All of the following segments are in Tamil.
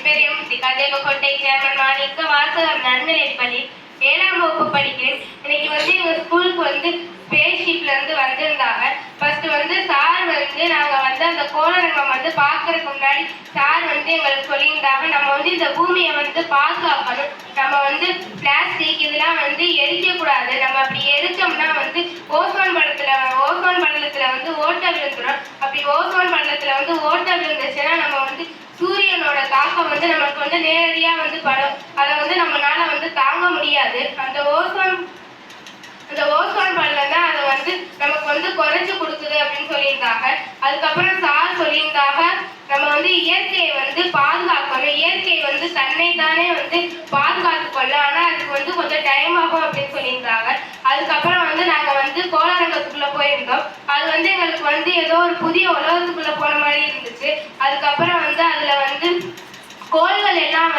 பேர் எம் தேவக்கோட்டை சேர்மன் மாணிக்க வாசகம் நன்னிலைப்பள்ளி 7ஆம் வகுப்பு படிக்கிறேன். இன்னைக்கு எங்க ஸ்கூலுக்கு ஸ்பேஸ்ஷிப்ல வந்திருந்தாங்க. ஃபர்ஸ்ட் சார் நாங்க அந்த கோளரங்கம் பார்க்கறதுக்கு முன்னாடி சார் எங்களுக்கு சொல்லியிருந்தாங்க, நம்ம இந்த பூமியை பாதுகாக்கணும். நம்ம பிளாஸ்டிக் இதெல்லாம் எரிக்க கூடாது. நம்ம அப்படி எரிச்சோம்னா ஓசோன் படலத்துல ஓட்டை விழுந்துடும். அப்படி ஓசோன் படலத்துல ஓட்டை விழுந்துச்சுன்னா நம்ம சூரியனோட தாக்கம் நமக்கு நேரடியா படும். அதை நம்மளால தாங்க முடியாது. அந்த ஓசோன் படலம் தான் அதை நமக்கு குறைச்சு கொடுக்குது அப்படின்னு சொல்லியிருந்தாங்க. அதுக்கப்புறம் சார் சொல்லியிருந்தாங்க, நம்ம இயற்கையை பாதுகாக்கணும். இயற்கை தன்னை தானே பாதுகாத்து கொள்ள, ஆனா அதுக்கு கொஞ்சம் டைம் ஆகும் அப்படின்னு சொல்லியிருந்தாங்க. அதுக்கப்புறம் நாங்க கோளரங்கத்துக்குள்ள போயிருந்தோம். அது எங்களுக்கு ஏதோ ஒரு புதிய உலகத்துக்குள்ள போன மாதிரி இருந்துச்சு. அதுக்கப்புறம் அதுல கோள்கள் எல்லாம்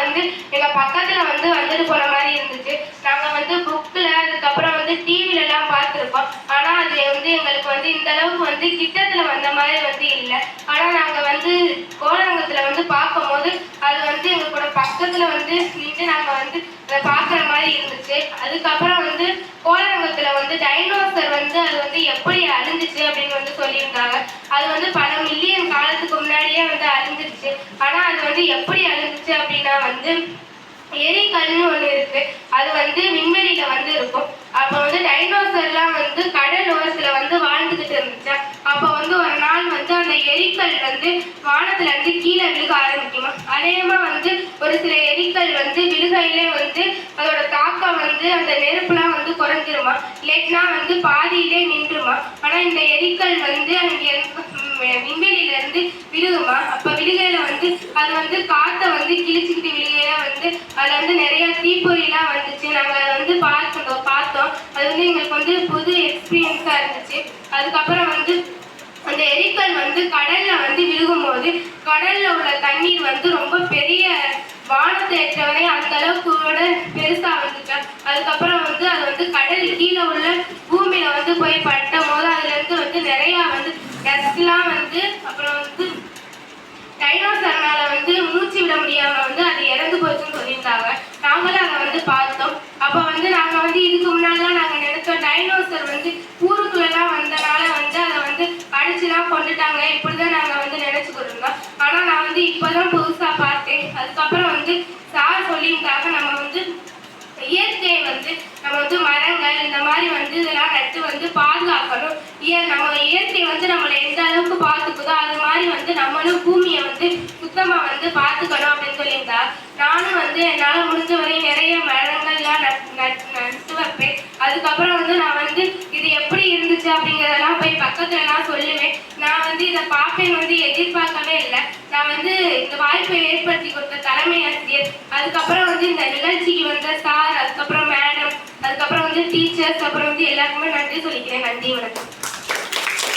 எங்க பக்கத்துல வந்துட்டு போன மாதிரி இருந்துச்சு. நாங்க புக்ல அதுக்கப்புறம் டிவில எல்லாம் பார்த்துருக்கோம். ஆனா அது எங்களுக்கு இந்த அளவுக்கு கிட்டத்துல வந்த மாதிரி இல்லை. ஆனா நாங்க கோளரங்கத்துல பார்க்கும் போது அது எங்களோட பக்கத்துல நின்று நாங்க அதை பார்க்குற மாதிரி இருந்துச்சு. அதுக்கப்புறம் கோளரங்கத்துல டைனோசர் அது எப்படி அழிஞ்சிச்சு அப்படின்னு சொல்லியிருந்தாங்க. அது பல மில்லியன் காலத்துக்கு முன்னாடியே அழிஞ்சிருச்சு. ஆனா அது எப்படி அழிஞ்சிச்சு அப்படின்னா எரிக்கல்னு ஒண்ணு இருக்கு. அது விண்வெளியில இருக்கும். அப்ப டைனோசர்லாம் கடல் ஓரத்துல வாழ்ந்துகிட்டு இருந்துச்சு. அப்ப ஒரு நாள் அந்த எரிக்கல் வானத்துல கீழே விழுக ஆரம்பிக்குமா. அதேமா ஒரு சில எரிக்கல் விழுகையிலே அதோட தாக்கம் அந்த நெருப்புலாம் குறைஞ்சிருமா, இல்லைன்னா பாதியிலே நின்றுமா. ஆனா இந்த எரிக்கல் அங்க விண்வெளியில இருந்து விழுகுமா. அப்ப விழுகையில அது காத்த கிழிச்சுக்கிட்டு விழுகையில அதுல நிறைய தீப்பொறிலாம் வந்துச்சு. நாங்க அதை பார்த்தோம். அது எங்களுக்கு புது எக்ஸ்பீரியன்ஸா இருந்துச்சு. அதுக்கப்புறம் அந்த எரிக்கல் கடல்ல விழுகும் போது கடல்ல உள்ள தண்ணீர் ரொம்ப பெரிய வானத்தை ஏற்றவரை அந்த அளவுக்கு பெருசா வந்துச்சு. அதுக்கப்புறம் அது கடல் கீழே உள்ள பூமியில போய் பட்ட போது அதுல இருந்து நிறைய டஸ்ட்லாம் அப்புறம் டைனோசர்னால மூச்சு விட முடியாம அது இறந்து போச்சுன்னு சொல்லியிருந்தாங்க. நாங்களும் அதை பார்த்தோம். அப்ப நாங்க இதுக்கு முன்னாடிலாம் நாங்க நினைச்சோம் டைனோசர் ஊருக்குள்ளலாம் வந்தனால அதை அடிச்சுலாம் கொண்டுட்டாங்க, இப்படிதான் நாங்க நினைச்சுக்கிட்டு இருந்தோம். ஆனா நான் இப்பதான் புதுசா பார்த்தேன். அதுக்கப்புறம் சார் சொல்லியிருந்தாங்க, நம்ம இயற்கையை நம்ம மரங்கள் இந்த மாதிரி இதெல்லாம் நட்டு பாதுகாக்கணும். நம்ம இயற்கை நம்மளை எந்த அளவுக்கு பார்த்துக்குதோ அது மாதிரி நம்மளும் பூமியை சுத்தமா பார்த்துக்கணும் அப்படின்னு சொல்லியிருந்தா. நானும் என்னால முடிஞ்ச வரை நிறைய மரங்கள்லாம் நட்டு வைப்பேன். அதுக்கப்புறம் நான் இது எப்படி இருந்துச்சு அப்படிங்கிறதெல்லாம் போய் பக்கத்துலலாம் சொல்லுவேன். நான் இதை பார்ப்பேன் எதிர்பார்க்கவே இல்லை. நான் இந்த வாய்ப்பை ஏற்படுத்தி கொடுத்த தலைமை ஆசிரியர், அதுக்கப்புறம் இந்த நிகழ்ச்சிக்கு வந்த சார், அதுக்கப்புறம் மேடம், அதுக்கப்புறம் டீச்சர்ஸ், அப்புறம் எல்லாருக்குமே நன்றி சொல்லிக்கிறேன். நன்றி, வணக்கம்.